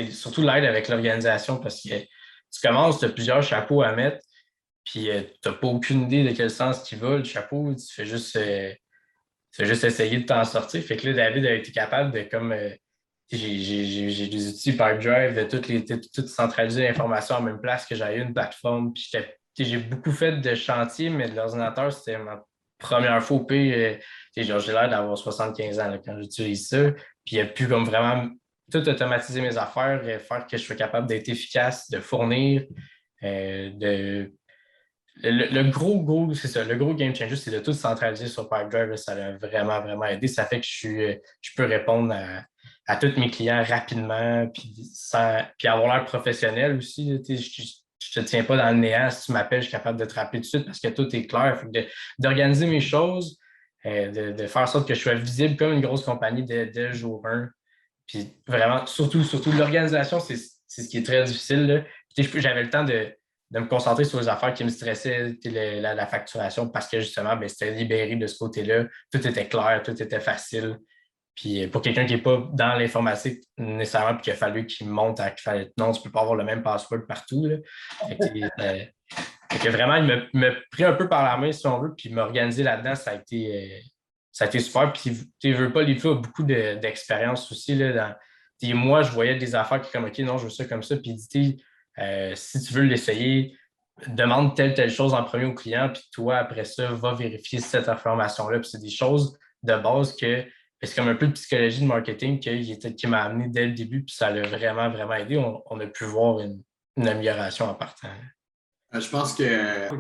c'est surtout l'aide avec l'organisation parce que tu commences, tu as plusieurs chapeaux à mettre, puis tu n'as pas aucune idée de quel sens il va, le chapeau. Tu fais juste essayer de t'en sortir. Fait que là, David a été capable de comme. J'ai des outils Pipedrive, de tout centraliser l'information en même place, que j'avais une plateforme. Puis j'ai beaucoup fait de chantier, mais de l'ordinateur, c'était ma première fois au P. Genre, j'ai l'air d'avoir 75 ans là, quand j'utilise ça. Puis il a pu comme vraiment tout automatiser mes affaires, faire que je sois capable d'être efficace, de fournir, de le gros, c'est ça. Le gros game changer, c'est de tout centraliser sur Pipedrive. Là, ça a vraiment, vraiment aidé. Ça fait que je peux répondre à tous mes clients rapidement, puis avoir l'air professionnel aussi. Là, je ne te tiens pas dans le néant. Si tu m'appelles, je suis capable de te rappeler tout de suite parce que tout est clair. Fait que d'organiser mes choses, de faire en sorte que je sois visible comme une grosse compagnie dès le jour 1. Puis vraiment, surtout l'organisation, c'est ce qui est très difficile. Là. J'avais le temps de me concentrer sur les affaires qui me stressaient, la facturation, parce que justement, ben, c'était libéré de ce côté-là. Tout était clair, tout était facile. Puis pour quelqu'un qui n'est pas dans l'informatique nécessairement, puis qu'il a fallu qu'il monte qu'il fallait non, tu ne peux pas avoir le même password partout. Là. Fait que, fait que vraiment, il m'a pris un peu par la main, si on veut, puis m'organiser là-dedans, ça a été super. Puis tu veux pas, les filles ont beaucoup d'expérience aussi. Là, moi, je voyais des affaires qui comme OK, non, je veux ça comme ça. Puis si tu veux l'essayer, demande telle chose en premier au client, puis toi, après ça, va vérifier cette information-là. Puis c'est des choses de base que c'est comme un peu de psychologie de marketing qui m'a amené dès le début, puis ça l'a vraiment, vraiment aidé. On a pu voir une amélioration en partant. Je pense que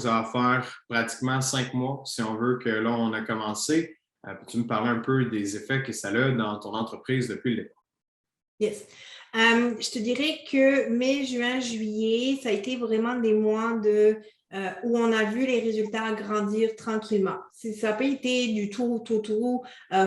ça va faire pratiquement 5 mois, si on veut, que là, on a commencé. Peux-tu me parler un peu des effets que ça a dans ton entreprise depuis le départ? Yes. Je te dirais que mai, juin, juillet, ça a été vraiment des mois où on a vu les résultats grandir tranquillement. Ça n'a pas été du tout,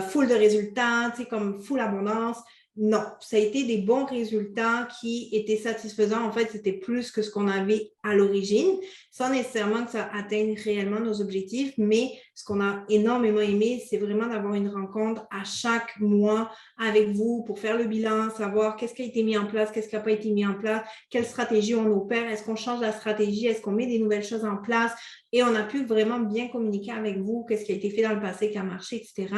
full de résultats, comme full abondance. Non, ça a été des bons résultats qui étaient satisfaisants. En fait, c'était plus que ce qu'on avait à l'origine, sans nécessairement que ça atteigne réellement nos objectifs. Mais ce qu'on a énormément aimé, c'est vraiment d'avoir une rencontre à chaque mois avec vous pour faire le bilan, savoir qu'est-ce qui a été mis en place, qu'est-ce qui n'a pas été mis en place, quelle stratégie on opère, est-ce qu'on change la stratégie, est-ce qu'on met des nouvelles choses en place et on a pu vraiment bien communiquer avec vous, qu'est-ce qui a été fait dans le passé, qui a marché, etc.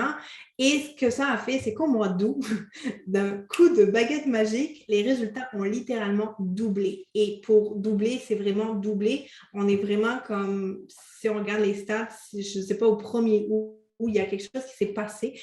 Et ce que ça a fait, c'est qu'au mois d'août, d'un coup de baguette magique, les résultats ont littéralement doublé. Et pour doubler, c'est vraiment doubler. On est vraiment comme, si on regarde les stats, je ne sais pas, au 1er août, où il y a quelque chose qui s'est passé.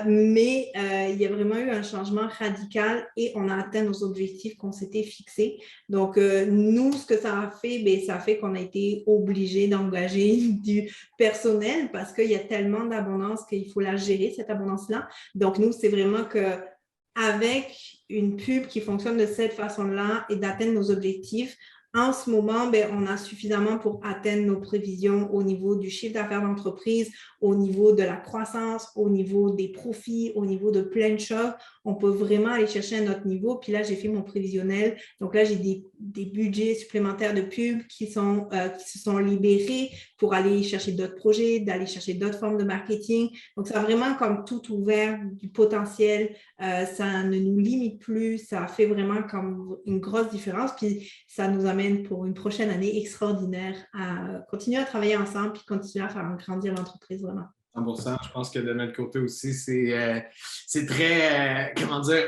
Mais il y a vraiment eu un changement radical et on a atteint nos objectifs qu'on s'était fixés. Donc, nous, ce que ça a fait, bien, ça a fait qu'on a été obligé d'engager du personnel parce qu'il y a tellement d'abondance qu'il faut la gérer, cette abondance-là. Donc, nous, c'est vraiment qu'avec une pub qui fonctionne de cette façon-là et d'atteindre nos objectifs, en ce moment, bien, on a suffisamment pour atteindre nos prévisions au niveau du chiffre d'affaires d'entreprise, au niveau de la croissance, au niveau des profits, au niveau de plein de choses. On peut vraiment aller chercher un autre niveau. Puis là, j'ai fait mon prévisionnel. Donc là, j'ai des budgets supplémentaires de pub qui se sont libérés pour aller chercher d'autres projets, d'aller chercher d'autres formes de marketing. Donc, ça a vraiment comme tout ouvert du potentiel. Ça ne nous limite plus. Ça fait vraiment comme une grosse différence. Puis, ça nous amène pour une prochaine année extraordinaire à continuer à travailler ensemble puis continuer à faire grandir l'entreprise vraiment. 100%. Je pense que de notre côté aussi, c'est très, comment dire,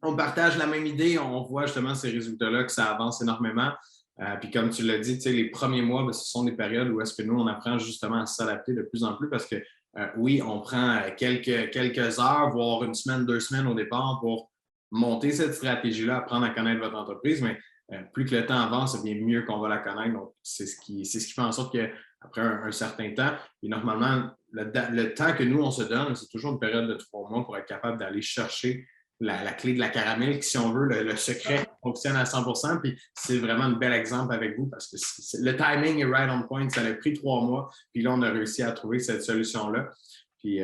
on partage la même idée. On voit justement ces résultats-là, que ça avance énormément. Puis comme tu l'as dit, les premiers mois, ben, ce sont des périodes où est-ce que nous, on apprend justement à s'adapter de plus en plus parce que oui, on prend quelques heures, voire une semaine, 2 semaines au départ pour monter cette stratégie-là, apprendre à connaître votre entreprise, mais plus que le temps avance, c'est bien mieux qu'on va la connaître. Donc, c'est ce qui fait en sorte qu'après un certain temps, et normalement, le temps que nous, on se donne, c'est toujours une période de 3 mois pour être capable d'aller chercher la clé de la caramel, si on veut, le secret fonctionne à 100%. Puis c'est vraiment un bel exemple avec vous parce que le timing est right on point. Ça a pris 3 mois. Puis là, on a réussi à trouver cette solution-là. Puis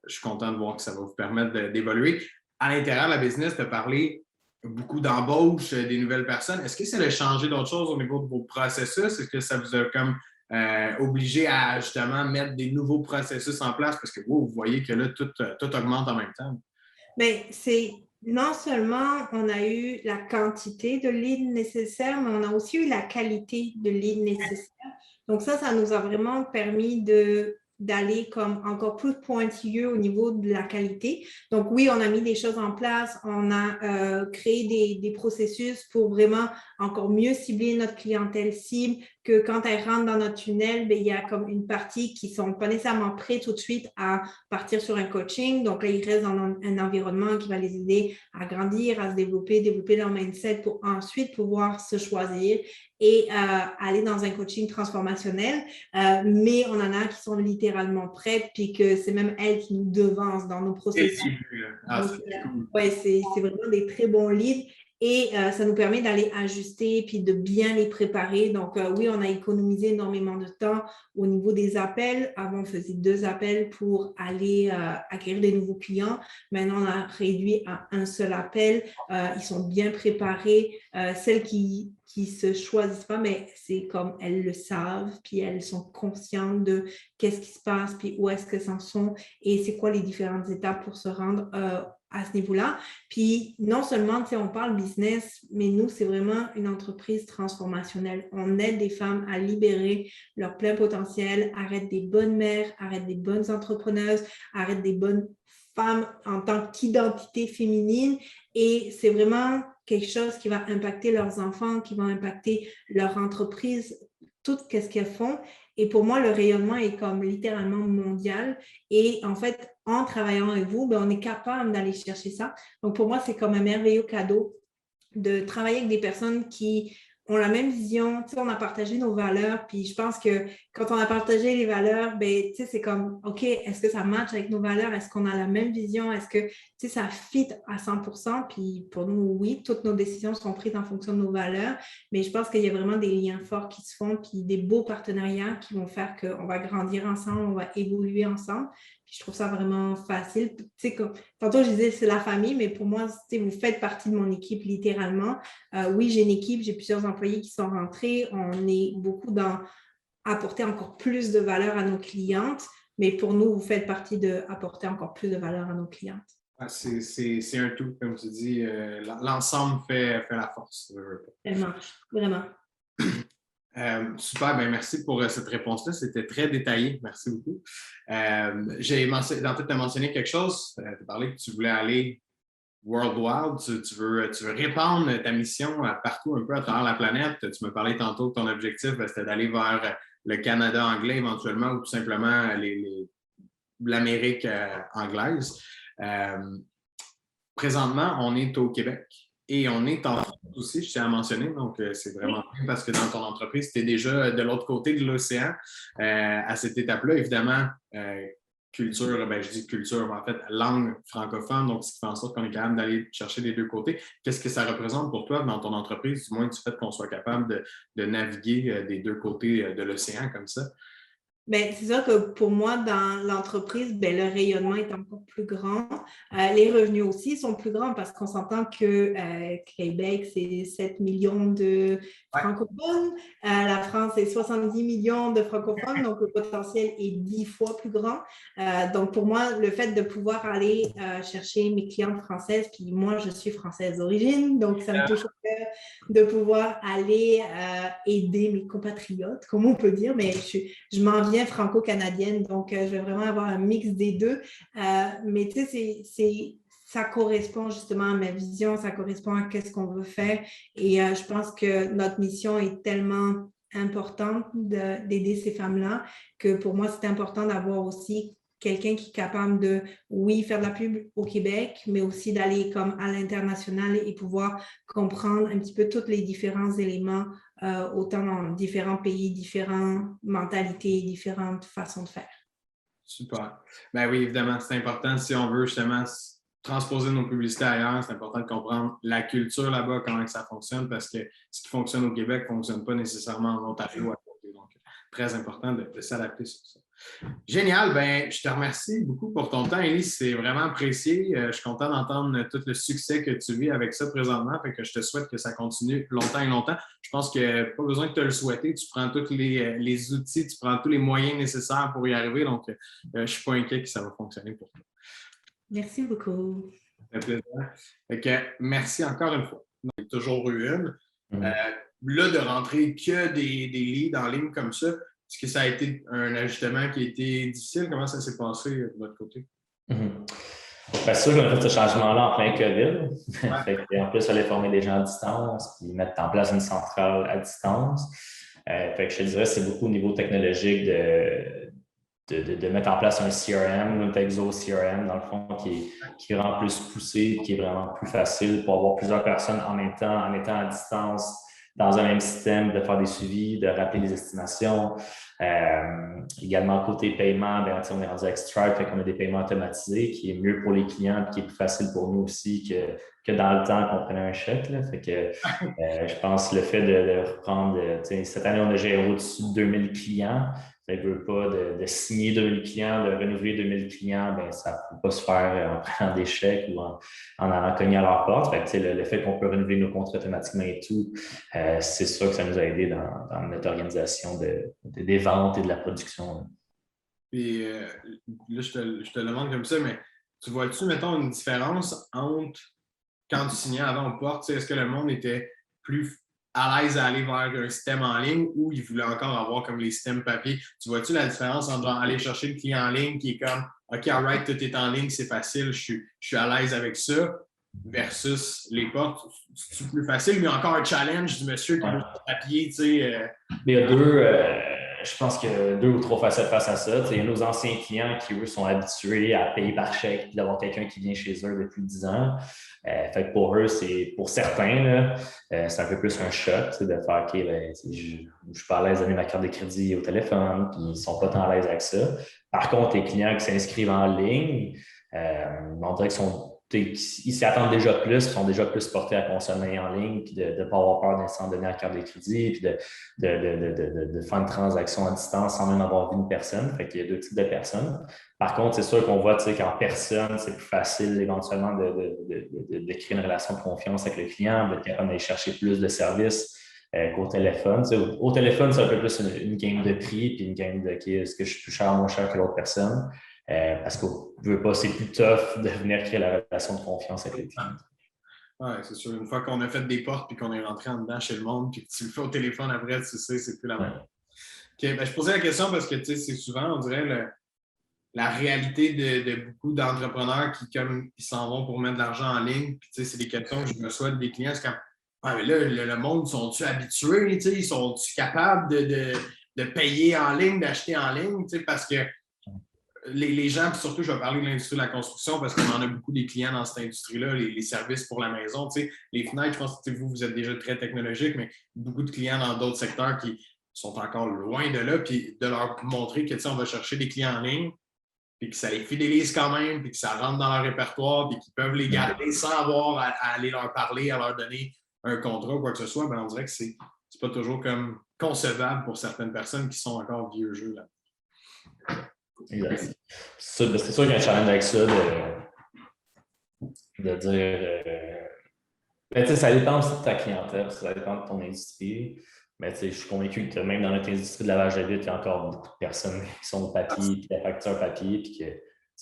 je suis content de voir que ça va vous permettre d'évoluer. À l'intérieur de la business, tu as parlé beaucoup d'embauches, des nouvelles personnes. Est-ce que ça a changé d'autres choses au niveau de vos processus? Est-ce que ça vous a comme obligé à justement mettre des nouveaux processus en place? Parce que vous voyez que là, tout augmente en même temps. Bien, non seulement on a eu la quantité de leads nécessaires, mais on a aussi eu la qualité de leads nécessaires. Donc ça nous a vraiment permis d'aller comme encore plus pointilleux au niveau de la qualité. Donc oui, on a mis des choses en place, on a créé des processus pour vraiment encore mieux cibler notre clientèle cible, que quand elles rentrent dans notre tunnel, bien, il y a comme une partie qui ne sont pas nécessairement prêts tout de suite à partir sur un coaching. Donc là, ils restent dans un environnement qui va les aider à grandir, à se développer leur mindset pour ensuite pouvoir se choisir et aller dans un coaching transformationnel. Mais on en a qui sont littéralement prêtes, puis que c'est même elles qui nous devancent dans nos processus. Donc, ouais, c'est vraiment des très bons leads. Et ça nous permet d'aller ajuster puis de bien les préparer. Donc, oui, on a économisé énormément de temps au niveau des appels. Avant, on faisait 2 appels pour aller acquérir des nouveaux clients. Maintenant, on a réduit à un seul appel. Ils sont bien préparés. Celles qui se choisissent pas, mais c'est comme elles le savent, puis elles sont conscientes de qu'est-ce qui se passe, puis où est-ce qu'elles en sont et c'est quoi les différentes étapes pour se rendre à ce niveau-là. Puis non seulement, on parle business, mais nous, c'est vraiment une entreprise transformationnelle. On aide des femmes à libérer leur plein potentiel, à être des bonnes mères, à être des bonnes entrepreneuses, à être des bonnes femmes en tant qu'identité féminine. Et c'est vraiment quelque chose qui va impacter leurs enfants, qui va impacter leur entreprise, tout ce qu'elles font. Et pour moi, le rayonnement est comme littéralement mondial. Et en fait, en travaillant avec vous, on est capable d'aller chercher ça. Donc, pour moi, c'est comme un merveilleux cadeau de travailler avec des personnes qui ont la même vision. On a partagé nos valeurs, puis je pense que quand on a partagé les valeurs, c'est comme, OK, est-ce que ça match avec nos valeurs? Est-ce qu'on a la même vision? Est-ce que ça fit à 100%? Puis pour nous, oui, toutes nos décisions sont prises en fonction de nos valeurs, mais je pense qu'il y a vraiment des liens forts qui se font, puis des beaux partenariats qui vont faire qu'on va grandir ensemble, on va évoluer ensemble. Puis je trouve ça vraiment facile. Tantôt, je disais c'est la famille, mais pour moi, vous faites partie de mon équipe littéralement. Oui, j'ai une équipe, j'ai plusieurs employés qui sont rentrés. On est beaucoup dans apporter encore plus de valeur à nos clientes, mais pour nous, vous faites partie d'apporter encore plus de valeur à nos clientes. C'est un tout, comme tu dis. L'ensemble fait la force. Vraiment, vraiment. Super, merci pour cette réponse-là. C'était très détaillé. Merci beaucoup. Tu as mentionné quelque chose. Tu as parlé que tu voulais aller worldwide. Tu veux répandre ta mission partout un peu à travers la planète. Tu me parlais tantôt que ton objectif, c'était d'aller vers le Canada anglais éventuellement ou tout simplement l'Amérique anglaise. Présentement, on est au Québec. Et on est en France aussi, je tiens à mentionner, donc c'est vraiment bien parce que dans ton entreprise, tu es déjà de l'autre côté de l'océan. À cette étape-là, évidemment, culture, je dis culture, en fait, langue francophone, donc ce qui fait en sorte qu'on est capable d'aller chercher des deux côtés. Qu'est-ce que ça représente pour toi dans ton entreprise, du moins du fait qu'on soit capable de naviguer des deux côtés de l'océan comme ça? C'est sûr que pour moi, dans l'entreprise, le rayonnement est encore plus grand. Les revenus aussi sont plus grands parce qu'on s'entend que Québec, c'est 7 millions de francophones. La France, c'est 70 millions de francophones, donc le potentiel est 10 fois plus grand. Donc, pour moi, le fait de pouvoir aller chercher mes clientes françaises, puis moi, je suis française d'origine, donc ça me touche au cœur de pouvoir aller aider mes compatriotes, comme on peut dire, mais je m'en viens franco-canadienne, donc je vais vraiment avoir un mix des deux. Mais tu sais, ça correspond justement à ma vision, ça correspond à ce qu'on veut faire. Et je pense que notre mission est tellement importante d'aider ces femmes-là que pour moi, c'est important d'avoir aussi quelqu'un qui est capable de, oui, faire de la pub au Québec, mais aussi d'aller comme à l'international et pouvoir comprendre un petit peu tous les différents éléments, autant dans différents pays, différentes mentalités, différentes façons de faire. Super. Oui, évidemment, c'est important si on veut justement transposer nos publicités ailleurs, c'est important de comprendre la culture là-bas, comment ça fonctionne, parce que ce qui fonctionne au Québec ne fonctionne pas nécessairement en Ontario à côté. Donc, très important de s'adapter sur ça. Génial. Je te remercie beaucoup pour ton temps, Élise. C'est vraiment apprécié. Je suis content d'entendre tout le succès que tu vis avec ça présentement. Fait que je te souhaite que ça continue longtemps et longtemps. Je pense qu'il n'y a pas besoin de te le souhaiter. Tu prends tous les outils, tu prends tous les moyens nécessaires pour y arriver. Donc, je ne suis pas inquiet que ça va fonctionner pour toi. Merci beaucoup. Ça fait plaisir. Fait que, merci encore une fois. On est toujours eu une. Là, de rentrer que des leads en ligne comme ça, est-ce que ça a été un ajustement qui a été difficile? Comment ça s'est passé de votre côté? C'est sûr qu'on a fait ce changement-là en plein COVID. En plus, il fallait former des gens à distance, puis mettre en place une centrale à distance. Fait que je te dirais, c'est beaucoup au niveau technologique de mettre en place un CRM, un Texo CRM, dans le fond, qui rend plus poussé, qui est vraiment plus facile pour avoir plusieurs personnes en même temps, en étant à distance, dans un même système, de faire des suivis, de rappeler les estimations. Également, côté paiement, bien, on est rendu avec Stripe, fait qu'on a des paiements automatisés, qui est mieux pour les clients et qui est plus facile pour nous aussi que dans le temps qu'on prenait un chèque. Là. Fait que je pense le fait de reprendre, cette année, on a géré au-dessus de 2000 clients. Fait que je veux pas de signer 2000 clients, de renouveler 2000 clients, bien, ça ne peut pas se faire en prenant des chèques ou en allant cogner à leur porte. Fait que, le fait qu'on peut renouveler nos contrats automatiquement et tout, c'est sûr que ça nous a aidé dans notre organisation des ventes et de la production. Puis là, je te le demande comme ça, mais tu vois-tu, mettons, une différence entre quand tu signais avant aux portes, est-ce que le monde était plus à l'aise à aller vers un système en ligne ou il voulait encore avoir comme les systèmes papier? Tu vois-tu la différence entre aller chercher le client en ligne qui est comme OK, all right, tout est en ligne, c'est facile, je suis à l'aise avec ça, versus les portes, c'est plus facile, mais encore un challenge du monsieur qui veut du papier, tu sais. Il y a je pense qu'il y a 2 ou 3 facettes face à ça. Il y a nos anciens clients qui, eux, sont habitués à payer par chèque et d'avoir quelqu'un qui vient chez eux depuis 10 ans. Fait que pour eux, pour certains, là, c'est un peu plus un choc de faire OK, ben, je suis pas à l'aise de donner ma carte de crédit au téléphone, puis ils ne sont pas tant à l'aise avec ça. Par contre, les clients qui s'inscrivent en ligne, on dirait qu'ils s'y attendent déjà plus, ils sont déjà plus portés à consommer en ligne, puis de ne pas avoir peur d'instant donner la carte de crédit, puis de faire une transaction à distance sans même avoir vu une personne. Fait qu'il y a 2 types de personnes. Par contre, c'est sûr qu'on voit qu'en personne, c'est plus facile éventuellement de créer une relation de confiance avec le client, d'être capable d'aller chercher plus de services qu'au téléphone. Au téléphone, c'est un peu plus une game de prix, puis une game de est-ce que je suis plus cher ou moins cher que l'autre personne. Parce qu'on ne veut pas, c'est plus tough de venir créer la relation de confiance avec les clients. Oui, c'est sûr. Une fois qu'on a fait des portes puis qu'on est rentré en dedans chez le monde, puis que tu le fais au téléphone après, tu sais, c'est plus la même. OK, ben, je posais la question parce que c'est souvent, on dirait, la réalité de beaucoup d'entrepreneurs qui s'en vont pour mettre de l'argent en ligne. Puis c'est des questions que je reçois des clients. C'est comme mais là, le monde, sont-tu habitués? Ils sont-tu capables de payer en ligne, d'acheter en ligne? Parce que les gens, puis surtout, je vais parler de l'industrie de la construction parce qu'on en a beaucoup des clients dans cette industrie-là, les services pour la maison. Les fenêtres, je pense que vous êtes déjà très technologique, mais beaucoup de clients dans d'autres secteurs qui sont encore loin de là, puis de leur montrer que on va chercher des clients en ligne, puis que ça les fidélise quand même, puis que ça rentre dans leur répertoire, puis qu'ils peuvent les garder sans avoir à aller leur parler, à leur donner un contrat ou quoi que ce soit, on dirait que c'est pas toujours comme concevable pour certaines personnes qui sont encore vieux jeux là. Exact. C'est sûr qu'il y a un challenge avec ça de dire ça dépend aussi de ta clientèle, ça dépend de ton industrie. Mais je suis convaincu que même dans notre industrie de lavage de vitres, il y a encore beaucoup de personnes qui sont au papier, puis la facture papier, puis que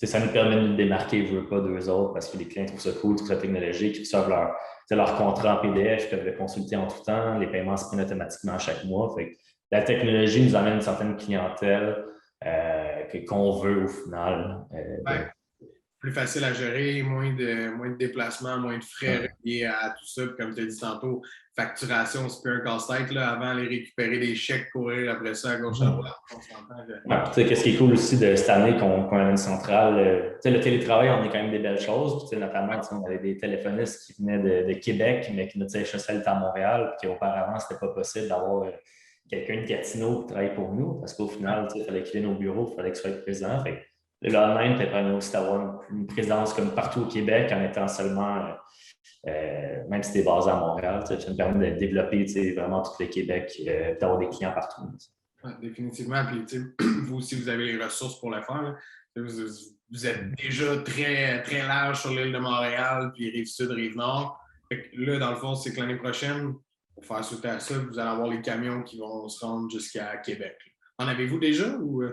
ça nous permet de nous démarquer, je veux pas d'eux autres, parce que les clients trouvent ça cool, trouvent ça technologique, ils reçoivent leur contrat en PDF, ils peuvent le consulter en tout temps, les paiements se prennent automatiquement chaque mois. Fait que la technologie nous amène une certaine clientèle qu'on veut au final. Plus facile à gérer, moins de déplacements, moins de frais reliés à tout ça. Puis comme tu as dit tantôt, facturation, c'est plus un casse-tête. Avant, aller récupérer des chèques, courir après ça à gauche à droite. Qu'est-ce qui est cool aussi de cette année qu'on a une centrale, le télétravail, on est quand même des belles choses. Puis, notamment, on avait des téléphonistes qui venaient de Québec, mais qui notre siège social est à Montréal, puis qu'auparavant, ce n'était pas possible d'avoir quelqu'un de Gatineau qui travaille pour nous, parce qu'au final, il fallait qu'il vienne au bureau, il fallait qu'il soit présent. Fait, le lendemain, ça permet aussi d'avoir une présence comme partout au Québec en étant seulement, même si tu es basé à Montréal, ça te permet de développer vraiment tout le Québec, d'avoir des clients partout. Ouais, définitivement. Puis, vous aussi, vous avez les ressources pour le faire. Vous êtes déjà très, très large sur l'île de Montréal, puis Rive-Sud, Rive-Nord. Là, dans le fond, c'est que l'année prochaine, pour faire sauter à ça, vous allez avoir les camions qui vont se rendre jusqu'à Québec. En avez-vous déjà ou?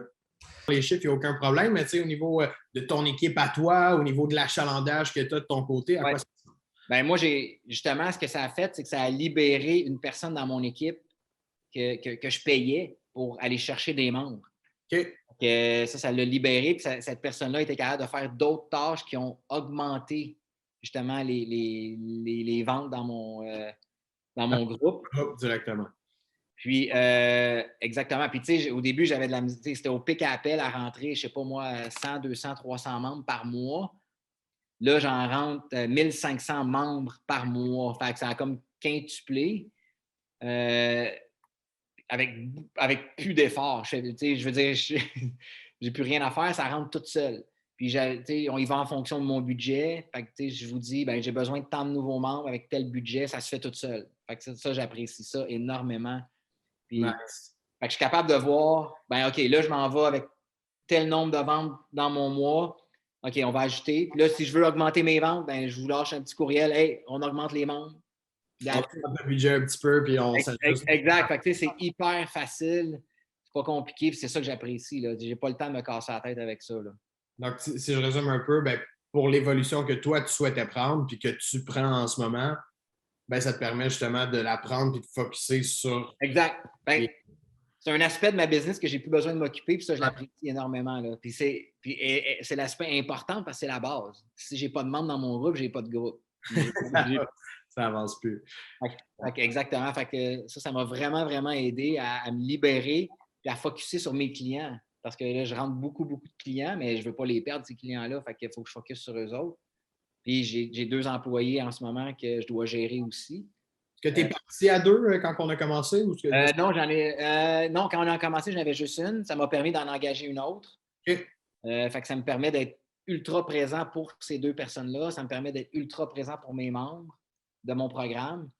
Les chiffres, il n'y a aucun problème, mais au niveau de ton équipe à toi, au niveau de l'achalandage que tu as de ton côté, à quoi ça ressemble? Ben moi, justement, ce que ça a fait, c'est que ça a libéré une personne dans mon équipe que je payais pour aller chercher des membres. OK. Ça l'a libéré. Puis cette personne-là était capable de faire d'autres tâches qui ont augmenté justement les ventes dans mon groupe. Directement. Puis, exactement. Puis, tu sais, au début, j'avais de la musique. C'était au pic à appel à rentrer, je sais pas moi, 100, 200, 300 membres par mois. Là, j'en rentre 1500 membres par mois. Fait que ça a comme quintuplé avec plus d'efforts. Je veux dire, j'ai plus rien à faire, ça rentre toute seule. Puis, on y va en fonction de mon budget. Fait que, je vous dis, j'ai besoin de tant de nouveaux membres avec tel budget, ça se fait toute seule. Fait que ça, j'apprécie ça énormément. Puis, nice. Fait que je suis capable de voir, OK, là, je m'en vais avec tel nombre de ventes dans mon mois. OK, on va ajouter. Puis là, si je veux augmenter mes ventes, je vous lâche un petit courriel. Hey, on augmente les membres. On augmente le budget un petit peu, puis on s'ajuste. Exact. Fait que, c'est hyper facile. C'est pas compliqué, puis c'est ça que j'apprécie. Je n'ai pas le temps de me casser la tête avec ça. Là. Donc, si je résume un peu, pour l'évolution que toi, tu souhaitais prendre, puis que tu prends en ce moment, ça te permet justement de la prendre et de focusser sur... Exact. C'est un aspect de ma business que j'ai plus besoin de m'occuper, puis ça, je l'apprécie énormément. Là. Puis c'est l'aspect important parce que c'est la base. Si j'ai pas de membres dans mon groupe, j'ai pas de groupe. Ça avance plus. Exactement. Fait que ça m'a vraiment, vraiment aidé à me libérer et à focusser sur mes clients. Parce que là, je rentre beaucoup, beaucoup de clients, mais je ne veux pas les perdre, ces clients-là. Fait qu'il faut que je focus sur eux autres. Puis j'ai 2 employés en ce moment que je dois gérer aussi. Est-ce que tu es parti à 2 quand on a commencé? Ou non, non, quand on a commencé, j'en avais juste une. Ça m'a permis d'en engager une autre. Okay. Fait que ça me permet d'être ultra présent pour ces 2 personnes-là. Ça me permet d'être ultra présent pour mes membres de mon programme.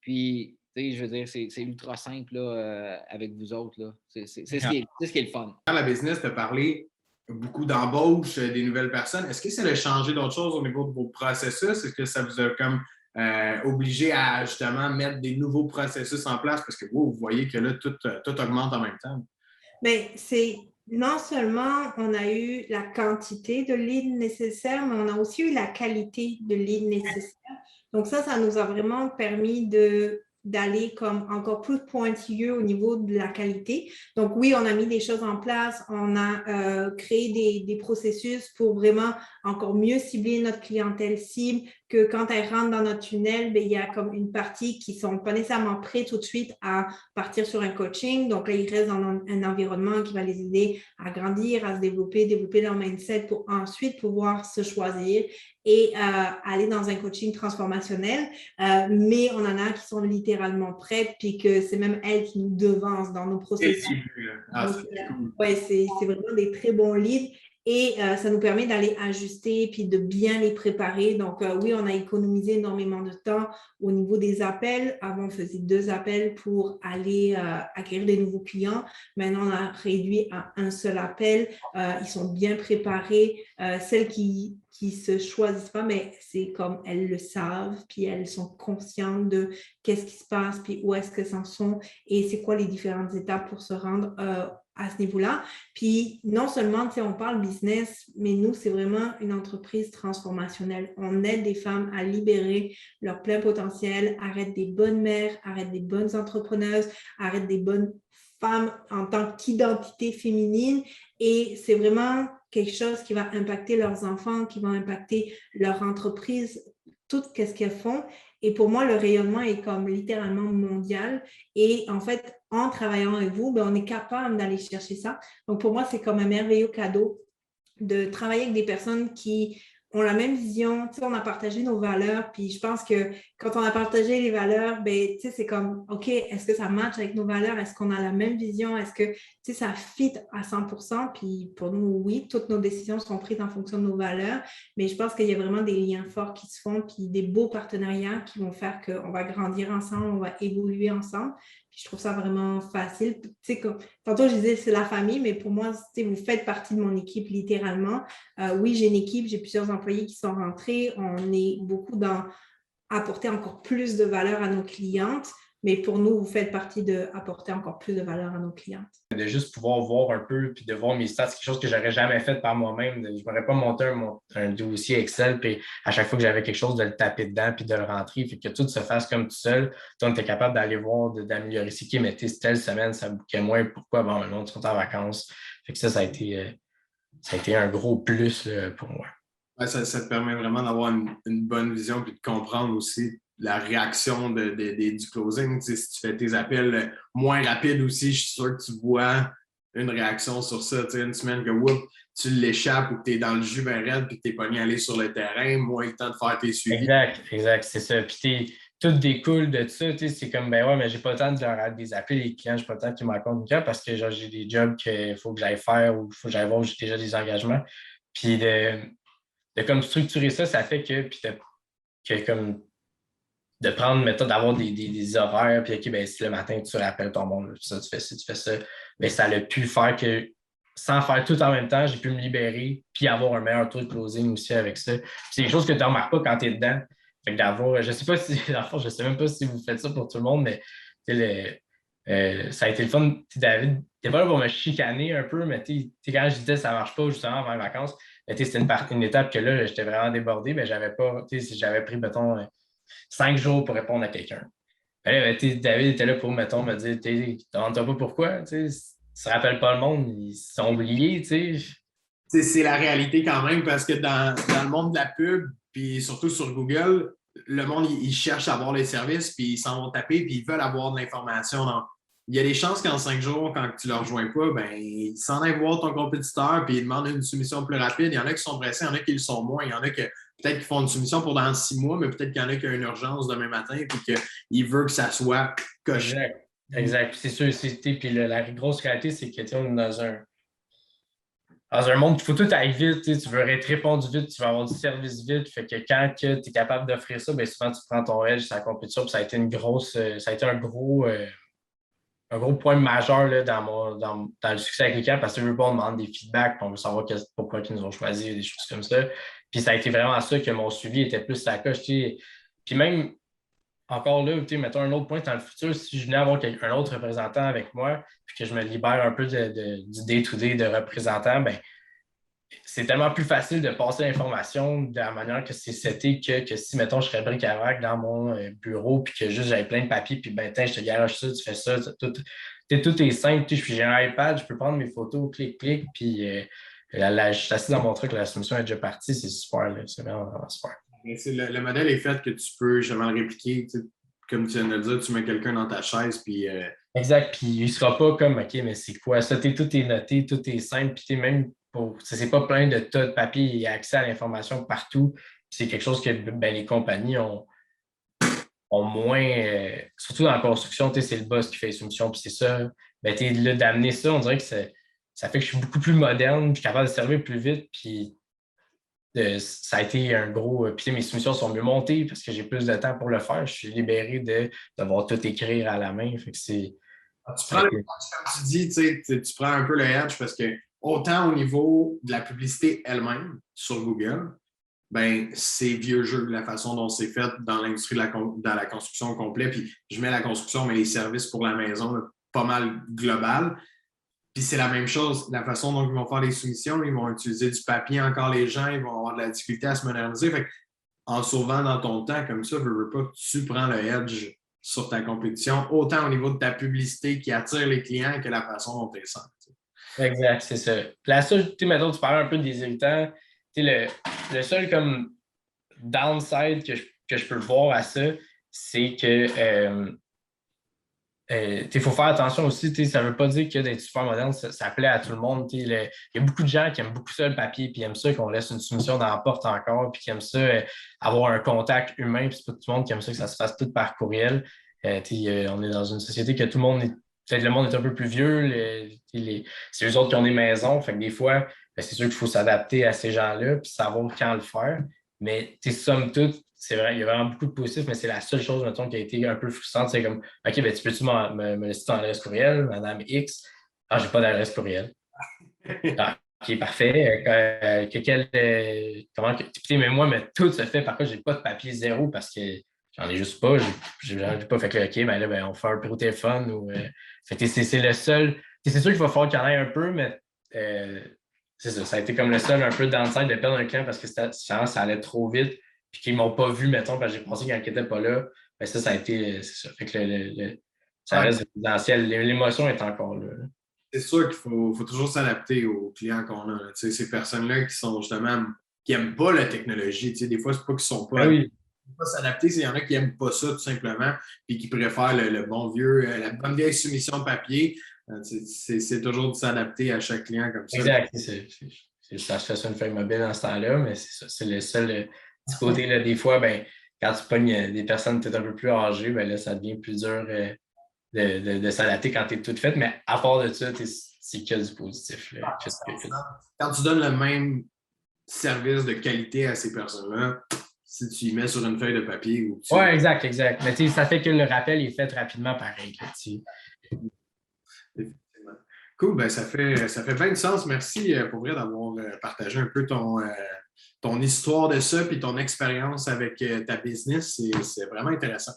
Puis, tu sais, je veux dire, c'est ultra simple là, avec vous autres. Là. C'est ce qui est le fun. Dans la business, tu as parlé beaucoup d'embauche des nouvelles personnes. Est-ce que ça a changé d'autres choses au niveau de vos processus? Est-ce que ça vous a comme obligé à justement mettre des nouveaux processus en place? Parce que vous voyez que là, tout augmente en même temps. Bien, c'est non seulement on a eu la quantité de leads nécessaires, mais on a aussi eu la qualité de leads nécessaires. Donc ça nous a vraiment permis d'aller comme encore plus pointilleux au niveau de la qualité. Donc oui, on a mis des choses en place, on a créé des processus pour vraiment encore mieux cibler notre clientèle cible, que quand elles rentrent dans notre tunnel, il y a comme une partie qui ne sont pas nécessairement prêts tout de suite à partir sur un coaching. Donc là, ils restent dans un environnement qui va les aider à grandir, à se développer leur mindset pour ensuite pouvoir se choisir et aller dans un coaching transformationnel. Mais on en a qui sont littéralement prêtes, puis que c'est même elles qui nous devancent dans nos processus. C'est vraiment des très bons leads. Et ça nous permet d'aller ajuster puis de bien les préparer. Donc, oui, on a économisé énormément de temps au niveau des appels. Avant, on faisait 2 appels pour aller acquérir des nouveaux clients. Maintenant, on a réduit à un seul appel. Ils sont bien préparés. Celles qui se choisissent pas, mais c'est comme elles le savent, puis elles sont conscientes de qu'est-ce qui se passe, puis où est-ce que ça en sont et c'est quoi les différentes étapes pour se rendre à ce niveau-là. Puis non seulement, on parle business, mais nous, c'est vraiment une entreprise transformationnelle. On aide des femmes à libérer leur plein potentiel, à être des bonnes mères, à être des bonnes entrepreneuses, à être des bonnes femmes en tant qu'identité féminine. Et c'est vraiment quelque chose qui va impacter leurs enfants, qui va impacter leur entreprise, tout ce qu'elles font. Et pour moi, le rayonnement est comme littéralement mondial. Et en fait, en travaillant avec vous, on est capable d'aller chercher ça. Donc, pour moi, c'est comme un merveilleux cadeau de travailler avec des personnes qui ont la même vision. On a partagé nos valeurs. Puis je pense que quand on a partagé les valeurs, c'est comme, OK, est-ce que ça match avec nos valeurs? Est-ce qu'on a la même vision? Est-ce que ça fit à 100%? Puis pour nous, oui, toutes nos décisions sont prises en fonction de nos valeurs. Mais je pense qu'il y a vraiment des liens forts qui se font, puis des beaux partenariats qui vont faire qu'on va grandir ensemble, on va évoluer ensemble. Puis je trouve ça vraiment facile. Tantôt, je disais c'est la famille, mais pour moi, vous faites partie de mon équipe littéralement. Oui, j'ai une équipe, j'ai plusieurs employés qui sont rentrés. On est beaucoup dans apporter encore plus de valeur à nos clientes. Mais pour nous, vous faites partie d'apporter encore plus de valeur à nos clientes. De juste pouvoir voir un peu puis de voir mes stats, c'est quelque chose que j'aurais jamais fait par moi-même. Je m'aurais pas monté un dossier Excel puis à chaque fois que j'avais quelque chose, de le taper dedans puis de le rentrer. Fait que tout se fasse comme tout seul. On était capable d'aller voir, d'améliorer. C'est qui, mais telle semaine, ça bouquait moins. Pourquoi? Bon, non, tu es en vacances. Fait que ça a été un gros plus là, pour moi. Ouais, ça te permet vraiment d'avoir une bonne vision puis de comprendre aussi la réaction du closing. Tu sais, si tu fais tes appels moins rapides aussi, je suis sûr que tu vois une réaction sur ça. Tu sais, une semaine que tu l'échappes ou que tu es dans le jus bien raide puis que tu es pogné à aller sur le terrain, moins le temps de faire tes suivis. Exact, c'est ça. Puis tout découle de ça. C'est comme, ben ouais, mais j'ai pas le temps de leur des appeler les clients, j'ai pas le temps qu'ils me racontent une parce que genre, j'ai des jobs qu'il faut que j'aille faire ou il faut que j'aille voir où j'ai déjà des engagements. Puis de comme structurer ça, ça fait que comme de prendre, mettons, d'avoir des horaires, puis OK, ben si le matin, tu rappelles ton monde, ça, tu fais ça, tu fais ça, mais ça a pu faire que, sans faire tout en même temps, j'ai pu me libérer, puis avoir un meilleur taux de closing aussi avec ça. Puis c'est des choses que tu ne remarques pas quand tu es dedans. Fait que d'avoir, je sais pas si, je sais même pas si vous faites ça pour tout le monde, mais ça a été le fun. David, t'es pas là pour me chicaner un peu, mais quand je disais que ça marche pas justement avant les vacances, c'était une étape que là, j'étais vraiment débordé, mais j'avais pris, mettons, 5 jours pour répondre à quelqu'un. David était là pour, mettons, me dire, tu ne te demandes pas pourquoi, tu ne se rappelle pas le monde, ils sont oubliés, tu sais. C'est la réalité quand même, parce que dans le monde de la pub, puis surtout sur Google, le monde, il cherche à avoir les services, puis ils s'en vont taper, puis ils veulent avoir de l'information. Donc, il y a des chances qu'en 5 jours, quand tu ne le rejoins pas, ben, ils s'en aillent voir ton compétiteur, puis ils demandent une soumission plus rapide. Il y en a qui sont pressés, il y en a qui le sont moins. Il y en a qui peut-être qu'ils font une soumission pour dans 6 mois, mais peut-être qu'il y en a qui ont une urgence demain matin, puis qu'ils veulent que ça soit coché. Exact. Puis c'est sûr, puis la grosse réalité, c'est que on est dans un monde où il faut tout aille vite, tu veux être répondu vite, tu veux avoir du service vite. Fait que quand tu es capable d'offrir ça, bien souvent tu prends ton edge sur la compétition. Puis ça a été un gros point majeur là, dans le succès avec les clients parce que on demande des feedbacks, puis on veut savoir pourquoi ils nous ont choisi, des choses comme ça. Puis ça a été vraiment ça que mon suivi était plus la coche. Puis même encore là, mettons un autre point dans le futur, si je venais avoir un autre représentant avec moi, puis que je me libère un peu du day-to-day de représentant, ben c'est tellement plus facile de passer l'information de la manière que c'est seté que si, mettons, je serais bric-à-brac dans mon bureau puis que juste j'avais plein de papiers puis ben, je te garage ça, tu fais ça, tout est simple. J'ai un iPad, je peux prendre mes photos, clic, puis je suis assis dans mon truc, la soumission est déjà partie, c'est super, là, c'est vraiment, vraiment super. Le modèle est fait que tu peux justement le répliquer. Comme tu viens de le dire, tu mets quelqu'un dans ta chaise, puis... Exact, puis il ne sera pas comme, OK, mais c'est quoi ça? Tout est noté, tout est simple, puis même c'est pas plein de tas de papier, il y a accès à l'information partout. C'est quelque chose que les compagnies ont moins, surtout dans la construction, c'est le boss qui fait les soumissions, puis c'est ça. Là, d'amener ça, on dirait que ça fait que je suis beaucoup plus moderne, je suis capable de servir plus vite, puis ça a été un gros. Puis mes soumissions sont mieux montées parce que j'ai plus de temps pour le faire. Je suis libéré de devoir tout écrire à la main. Fait que c'est. Tu prends le edge, comme tu dis, tu prends un peu le edge parce que autant au niveau de la publicité elle-même sur Google, ben c'est vieux jeu la façon dont c'est fait dans l'industrie dans la construction au complet. Puis je mets la construction, mais les services pour la maison, là, pas mal global. Puis c'est la même chose, la façon dont ils vont faire les soumissions, ils vont utiliser du papier encore les gens, ils vont avoir de la difficulté à se moderniser. Fait en sauvant dans ton temps comme ça, veux pas, tu prends le edge sur ta compétition, autant au niveau de ta publicité qui attire les clients que la façon dont tu es sens. Exact, c'est ça. La seule, mettons, tu parles un peu des irritants. Le seul comme downside que je peux voir à ça, c'est que il faut faire attention aussi. Ça ne veut pas dire que d'être super moderne, ça plaît à tout le monde. Il y a beaucoup de gens qui aiment beaucoup ça, le papier, puis aiment ça qu'on laisse une soumission dans la porte encore, puis qui aiment ça, avoir un contact humain, puis c'est pas tout le monde qui aime ça que ça se fasse tout par courriel. On est dans une société que tout le monde peut-être le monde est un peu plus vieux, c'est eux autres qui ont des maisons. Fait que des fois, c'est sûr qu'il faut s'adapter à ces gens-là puis savoir quand le faire. Mais somme toute, c'est vrai, il y a vraiment beaucoup de positifs, mais c'est la seule chose, mettons, qui a été un peu frustrante. C'est comme, OK, tu peux-tu me laisser ton adresse courriel, Madame X? Ah, j'ai pas d'adresse courriel. Ah, OK, parfait. Mais moi, tout se fait. Par contre, j'ai pas de papier zéro parce que j'en ai juste pas. J'en ai pas. Fait que, OK, ben là, ben, on fait un peu au téléphone. Fait que c'est le seul. C'est sûr qu'il va falloir qu'il y en ait un peu, mais c'est ça. Ça a été comme le seul un peu downside de perdre un client parce que ça allait trop vite. Puis qu'ils ne m'ont pas vu, mettons, parce que j'ai pensé qu'ils n'étaient pas là. Ben ça a été. C'est ça. Fait que ça reste confidentiel. L'émotion est encore là. C'est sûr qu'il faut toujours s'adapter aux clients qu'on a. Ces personnes-là qui sont justement qui n'aiment pas la technologie. Des fois, c'est pas qu'ils sont pas, pas s'adapter, il y en a qui n'aiment pas ça tout simplement, puis qui préfèrent le bon vieux, la bonne vieille soumission papier. C'est toujours de s'adapter à chaque client comme ça. Exact. Ça se fait sur une feuille mobile dans ce temps-là, mais c'est ça. C'est le seul petit côté. Là, des fois, ben, quand tu pognes des personnes peut-être un peu plus âgées, ben, là, ça devient plus dur de s'adapter quand tu es toute faite, mais à part de ça, c'est que du positif. Là, quand tu donnes le même service de qualité à ces personnes-là, si tu y mets sur une feuille de papier ou Oui, exact. Mais ça fait que le rappel est fait rapidement pareil. Effectivement. Cool, ben ça fait bien de sens. Merci pour vrai d'avoir partagé un peu ton histoire de ça et ton expérience avec ta business. C'est vraiment intéressant.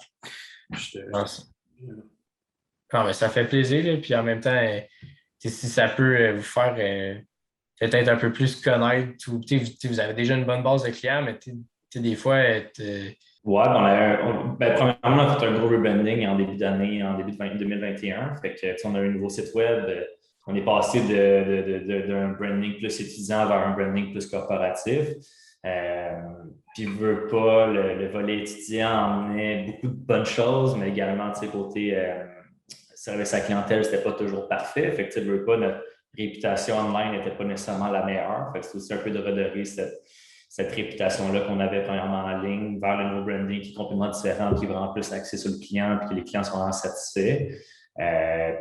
Non, mais ça fait plaisir. Là, puis en même temps, si ça peut vous faire peut-être un peu plus connaître, vous avez déjà une bonne base de clients, mais des fois, premièrement, on a fait un gros rebranding en début d'année, en début de 2021. Fait que, on a un nouveau site web. On est passé d'un branding plus étudiant vers un branding plus corporatif. Puis, veux pas, le volet étudiant emmenait beaucoup de bonnes choses, mais également, côté service à clientèle, c'était pas toujours parfait. Fait que, veux pas, notre réputation online n'était pas nécessairement la meilleure. Fait que c'est aussi un peu de redorer cette réputation-là qu'on avait premièrement en ligne vers le nouveau branding qui est complètement différent, qui est vraiment plus axé sur le client et que les clients sont vraiment satisfaits.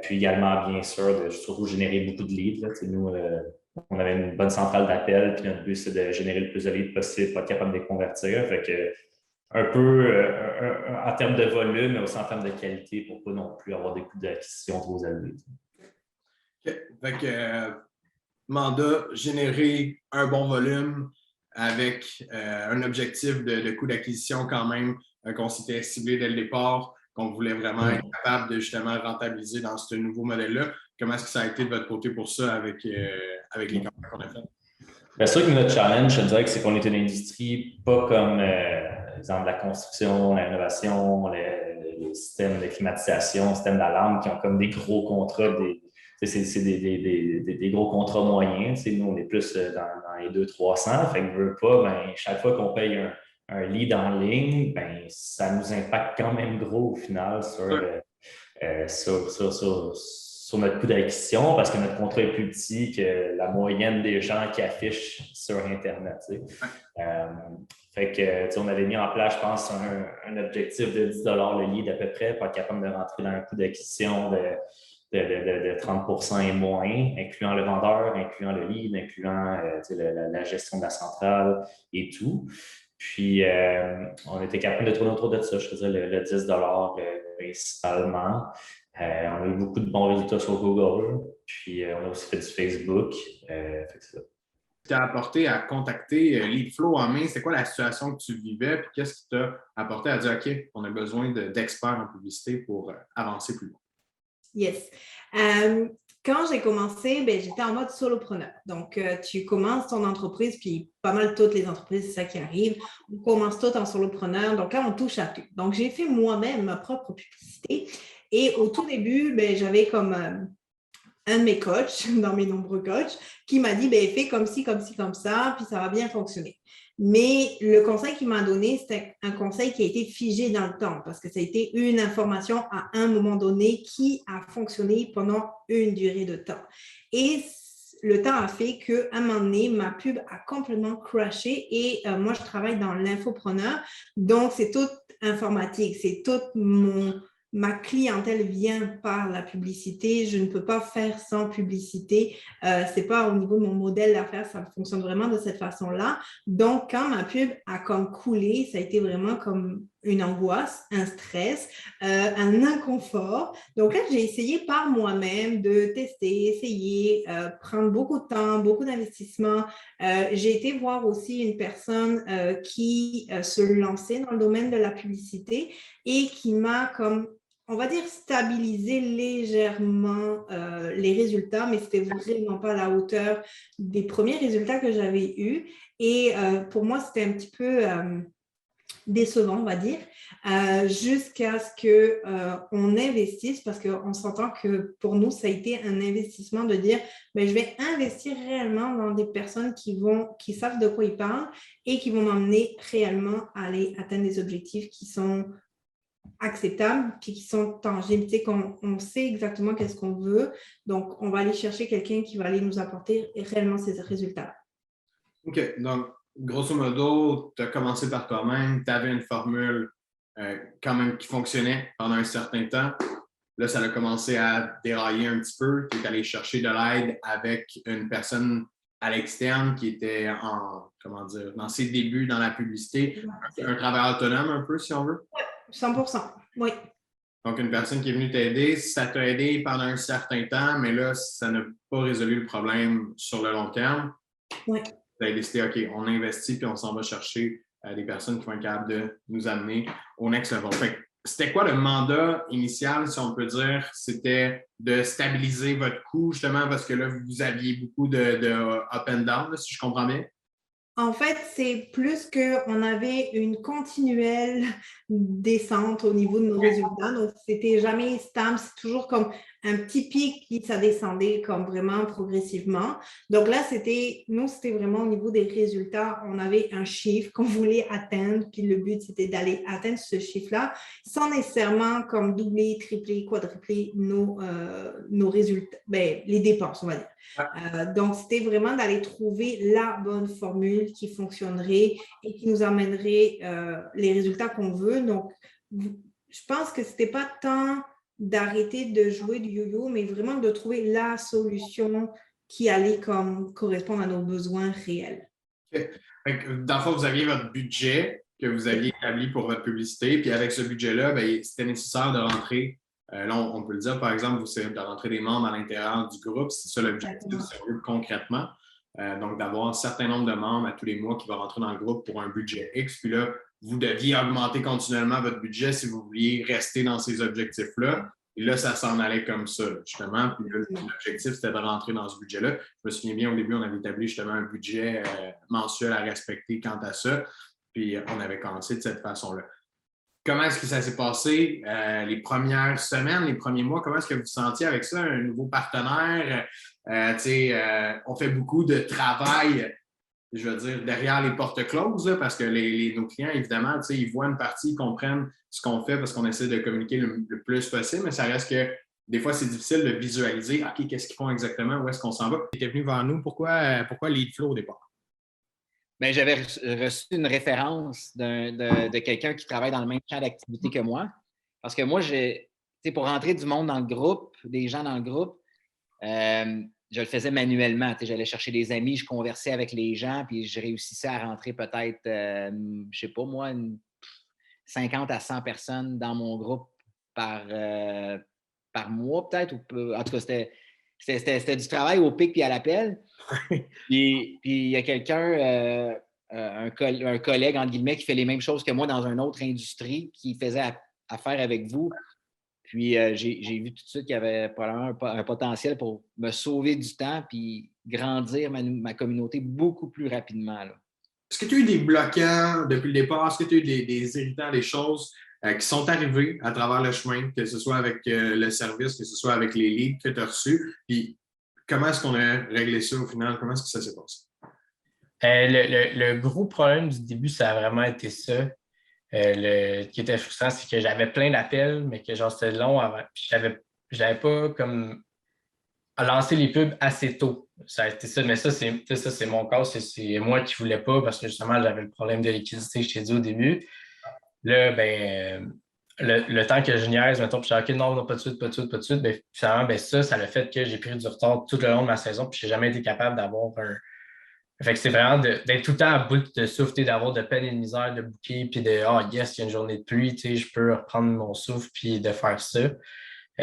Puis également, bien sûr, de surtout générer beaucoup de leads. Là. Nous, on avait une bonne centrale d'appel, puis notre but, c'est de générer le plus de leads possible pour être capable de les convertir. Fait que, un peu en termes de volume, mais aussi en termes de qualité pour ne pas non plus avoir des coûts d'acquisition trop élevés. Okay. Fait que, mandat, générer un bon volume avec un objectif de coût d'acquisition quand même qu'on s'était ciblé dès le départ, qu'on voulait vraiment être capable de justement rentabiliser dans ce nouveau modèle-là. Comment est-ce que ça a été de votre côté pour ça avec les campagnes qu'on a faites? Bien sûr que notre challenge, je dirais que c'est qu'on est une industrie pas comme, exemple, la construction, l'innovation, les systèmes de climatisation, systèmes d'alarme qui ont comme des gros contrats, c'est des gros contrats moyens. Nous, on est plus dans les 200-300. Fait que veut pas, ben, chaque fois qu'on paye un lead en ligne, ben, ça nous impacte quand même gros au final sur notre coût d'acquisition parce que notre contrat est plus petit que la moyenne des gens qui affichent sur Internet. Fait que, on avait mis en place, je pense, un objectif de 10 $ le lead à peu près pour être capable de rentrer dans un coût d'acquisition de 30 % et moins, incluant le vendeur, incluant le lead, incluant la gestion de la centrale et tout. Puis, on était capable de tourner autour de ça, je faisais le 10 $ principalement. On a eu beaucoup de bons résultats sur Google, puis on a aussi fait du Facebook. Fait que c'est ça. Tu t'as apporté à contacter Leadflow en main, c'est quoi la situation que tu vivais, puis qu'est-ce qui t'a apporté à dire OK, on a besoin d'experts en publicité pour avancer plus loin? Yes. Quand j'ai commencé, j'étais en mode solopreneur. Donc, tu commences ton entreprise, puis pas mal toutes les entreprises, c'est ça qui arrive. On commence tout en solopreneur. Donc là, on touche à tout. Donc, j'ai fait moi-même ma propre publicité. Et au tout début, j'avais comme un de mes coachs, dans mes nombreux coachs, qui m'a dit, fais comme ci, comme ci, comme ça, puis ça va bien fonctionner. Mais le conseil qu'il m'a donné, c'était un conseil qui a été figé dans le temps parce que ça a été une information à un moment donné qui a fonctionné pendant une durée de temps. Et le temps a fait qu'à un moment donné, ma pub a complètement crashé et moi, je travaille dans l'infopreneur. Donc, c'est tout informatique, c'est tout ma clientèle vient par la publicité. Je ne peux pas faire sans publicité. C'est pas au niveau de mon modèle d'affaires, ça fonctionne vraiment de cette façon-là. Donc, quand ma pub a comme coulé, ça a été vraiment comme une angoisse, un stress, un inconfort. Donc là, j'ai essayé par moi-même de tester, essayer, prendre beaucoup de temps, beaucoup d'investissement. J'ai été voir aussi une personne qui se lançait dans le domaine de la publicité et qui m'a comme, on va dire, stabiliser légèrement les résultats, mais c'était vraiment pas à la hauteur des premiers résultats que j'avais eus. Et pour moi, c'était un petit peu décevant, on va dire, jusqu'à ce qu'on investisse, parce qu'on s'entend que pour nous, ça a été un investissement de dire, ben, je vais investir réellement dans des personnes qui savent de quoi ils parlent et qui vont m'emmener réellement à aller atteindre des objectifs qui sont acceptables puis qui sont tangibles, tu sais, qu'on sait exactement qu'est-ce qu'on veut. Donc, on va aller chercher quelqu'un qui va aller nous apporter réellement ces résultats. OK. Donc, grosso modo, tu as commencé par toi-même, tu avais une formule quand même qui fonctionnait pendant un certain temps. Là, ça a commencé à dérailler un petit peu. Tu es allé chercher de l'aide avec une personne à l'externe qui était dans ses débuts dans la publicité, un travail autonome un peu, si on veut. 100%, oui. Donc, une personne qui est venue t'aider, ça t'a aidé pendant un certain temps, mais là, ça n'a pas résolu le problème sur le long terme. Oui. Tu as décidé, OK, on investit puis on s'en va chercher des personnes qui vont être capables de nous amener au next level. Fait que, c'était quoi le mandat initial, si on peut dire? C'était de stabiliser votre coût, justement, parce que là, vous aviez beaucoup de up and down, là, si je comprends bien. En fait, c'est plus qu'on avait une continuelle descente au niveau de nos résultats. Donc, c'était jamais stable. C'est toujours comme un petit pic, puis ça descendait comme vraiment progressivement. Donc là, c'était vraiment au niveau des résultats. On avait un chiffre qu'on voulait atteindre, puis le but, c'était d'aller atteindre ce chiffre-là, sans nécessairement comme doubler, tripler, quadrupler nos résultats, ben, les dépenses, on va dire. Donc, c'était vraiment d'aller trouver la bonne formule qui fonctionnerait et qui nous amènerait les résultats qu'on veut. Donc, je pense que ce n'était pas tant d'arrêter de jouer du yo-yo, mais vraiment de trouver la solution qui allait comme correspondre à nos besoins réels. Okay. Dans le fond, vous aviez votre budget que vous aviez établi pour votre publicité, puis avec ce budget-là, ben, c'était nécessaire de rentrer. Là, on peut le dire, par exemple, c'est de rentrer des membres à l'intérieur du groupe. C'est ça l'objectif, sérieux, concrètement. Donc, d'avoir un certain nombre de membres à tous les mois qui vont rentrer dans le groupe pour un budget X. Puis là, vous deviez augmenter continuellement votre budget si vous vouliez rester dans ces objectifs-là. Et là, ça s'en allait comme ça, justement. Puis là, l'objectif, c'était de rentrer dans ce budget-là. Je me souviens bien, au début, on avait établi justement un budget mensuel à respecter quant à ça. Puis on avait commencé de cette façon-là. Comment est-ce que ça s'est passé les premières semaines, les premiers mois? Comment est-ce que vous vous sentiez avec ça, un nouveau partenaire? On fait beaucoup de travail, je veux dire, derrière les portes closes, là, parce que nos clients, évidemment, ils voient une partie, ils comprennent ce qu'on fait parce qu'on essaie de communiquer le plus possible, mais ça reste que des fois, c'est difficile de visualiser, OK, qu'est-ce qu'ils font exactement, où est-ce qu'on s'en va? Tu étais venu vers nous, pourquoi Leadflow au départ? Bien, j'avais reçu une référence de quelqu'un qui travaille dans le même champ d'activité que moi. Parce que moi, pour rentrer du monde dans le groupe, des gens dans le groupe, je le faisais manuellement. J'allais chercher des amis, je conversais avec les gens, puis je réussissais à rentrer peut-être, je ne sais pas moi, 50 à 100 personnes dans mon groupe par mois peut-être. En tout cas, c'était du travail au pic puis à l'appel. Puis il y a quelqu'un, un collègue, entre guillemets, qui fait les mêmes choses que moi dans une autre industrie, qui faisait affaire avec vous. Puis j'ai vu tout de suite qu'il y avait probablement un potentiel pour me sauver du temps puis grandir ma communauté beaucoup plus rapidement. Là. Est-ce que tu as eu des bloquants depuis le départ? Est-ce que tu as eu des irritants, des choses qui sont arrivées à travers le chemin, que ce soit avec le service, que ce soit avec les leads que tu as reçus? Puis comment est-ce qu'on a réglé ça au final? Comment est-ce que ça s'est passé? Le gros problème du début, ça a vraiment été ça. Qui était frustrant, c'est que j'avais plein d'appels, mais que genre c'était long avant. Puis j'avais pas comme lancé les pubs assez tôt. Ça a été ça, mais ça, c'est mon cas. C'est moi qui voulais pas parce que justement, j'avais le problème de liquidité, je t'ai dit au début. Là, le temps que je niaise, mettons, puis je dis, OK, non, pas de suite, pas de suite, pas de suite, ben, finalement, ben, ça l'a fait que j'ai pris du retard tout le long de ma saison, puis je n'ai jamais été capable d'avoir un. Fait que c'est vraiment d'être tout le temps à bout de souffle, d'avoir de peine et de misère, de bouquer, puis de yes, il y a une journée de pluie, je peux reprendre mon souffle, puis de faire ça.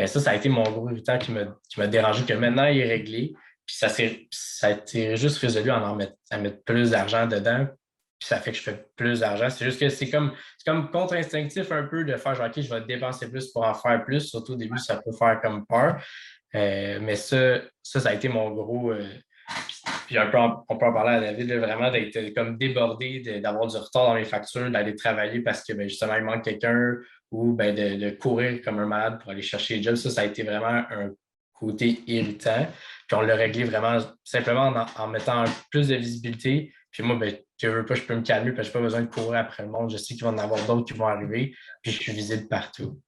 Ça a été mon gros irritant qui m'a dérangé, que maintenant il est réglé. Puis ça a été juste résolu à mettre plus d'argent dedans. Puis ça fait que je fais plus d'argent. C'est juste que c'est comme contre-instinctif un peu de faire genre, OK, je vais dépenser plus pour en faire plus. Surtout au début, ça peut faire comme peur. Mais ça a été mon gros. Puis un peu, on peut en parler à David, là, vraiment d'être comme débordé, d'avoir du retard dans les factures, d'aller travailler parce que ben, justement, il manque quelqu'un ou ben, de courir comme un malade pour aller chercher les jobs. Ça a été vraiment un côté irritant. Puis on l'a réglé vraiment simplement en mettant plus de visibilité. Puis moi, ben, je veux pas, je peux me calmer parce que je n'ai pas besoin de courir après le monde. Je sais qu'il va y en avoir d'autres qui vont arriver. Puis je suis visible partout.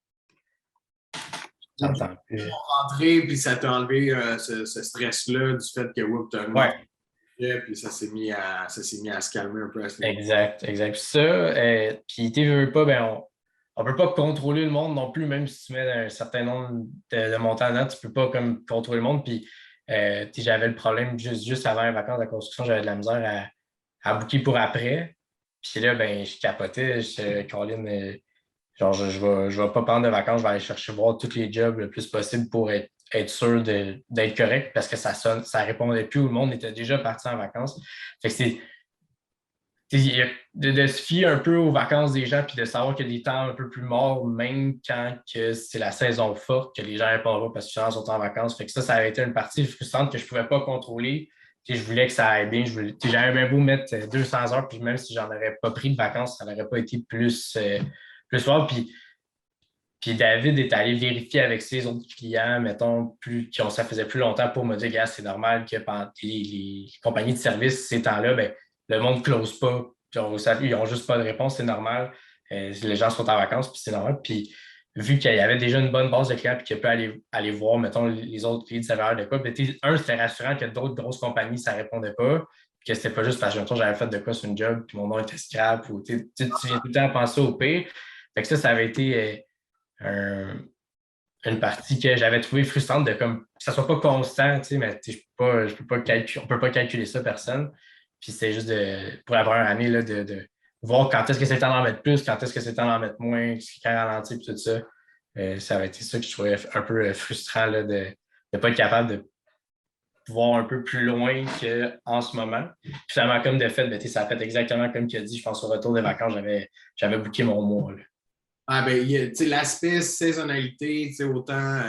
J'entends plus. Rentrer, puis ça t'a enlevé ce stress-là du fait que tu as puis ça s'est mis à se calmer un peu à ce niveau. Exact. Puis ça, puis tu veux pas, ben on ne peut pas contrôler le monde non plus, même si tu mets un certain nombre de montants dedans, tu ne peux pas comme contrôler le monde. Puis j'avais le problème juste avant les vacances de la construction, j'avais de la misère à booker pour après. Puis là, ben, je capotais. Colin, genre, je vais pas prendre de vacances, je vais aller chercher voir tous les jobs le plus possible pour être sûr d'être correct parce que ça répondait plus, le monde était déjà parti en vacances. Fait que c'est de se fier un peu aux vacances des gens puis de savoir qu'il y a des temps un peu plus morts, même quand que c'est la saison forte, que les gens répondent pas parce que les gens sont en vacances. Fait que ça a été une partie frustrante que je ne pouvais pas contrôler. Je voulais que ça aille bien. J'avais bien beau mettre 200 heures, puis même si j'en aurais pas pris de vacances, ça n'aurait pas été plus fort. Puis David est allé vérifier avec ses autres clients, mettons, ça faisait plus longtemps pour me dire, gars, c'est normal que pendant les compagnies de services, ces temps-là, ben, le monde ne close pas. Ils n'ont juste pas de réponse, c'est normal. Les gens sont en vacances, puis c'est normal. Puis vu qu'il y avait déjà une bonne base de clients, puis qu'il peut aller voir, mettons, les autres clients de serveurs de quoi, ben, c'était rassurant que d'autres grosses compagnies, ça ne répondait pas. Puis que c'était pas juste parce que j'avais fait de quoi sur une job, puis mon nom était scrap, ou tu viens tout le temps à penser au pire. Fait que ça avait été une partie que j'avais trouvée frustrante de comme que ça soit pas constant, mais on peut pas calculer ça, personne. Puis c'est juste pour la première année là, de voir quand est-ce que c'est temps d'en mettre plus, quand est-ce que c'est temps d'en mettre moins, quand ralentir, puis tout ça. Ça avait été ça que je trouvais un peu frustrant là, de ne pas être capable de voir un peu plus loin qu'en ce moment. Puis finalement, comme de fait, ça a fait exactement comme tu as dit, je pense au retour des vacances, j'avais booké mon mois. Là. Ah ben, l'aspect saisonnalité, autant